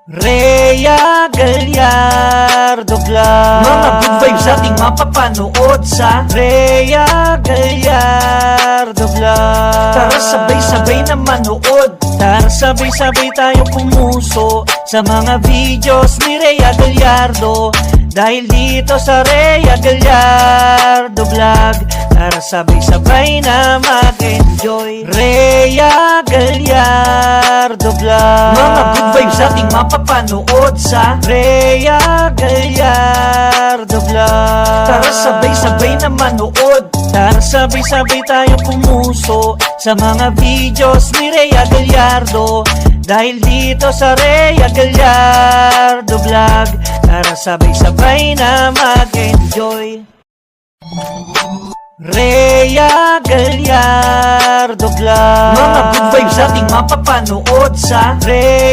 Rhea Gallardo Vlog. Mga good vibes ating mapapanood sa Rhea Gallardo Vlog. Tara sabay-sabay na manood. Tara sabay-sabay tayong pumuso sa mga videos ni Rhea Gallardo. Dahil dito sa Rhea Gallardo Vlog, tara sabay-sabay na mag-enjoy. Rhea Gallardo Vlog. Mga good vibes ating mapapanood sa Rhea Gallardo Vlog. Tara sabay-sabay na manood. Tara sabay-sabay tayong pumuso sa mga videos ni Rhea Gallardo. Dahil dito sa Rhea Gallardo Vlog, tara sabay-sabay na mag-enjoy. Rhea Gallardo Vlog. Mga good vibes ating mapapanood sa Rhea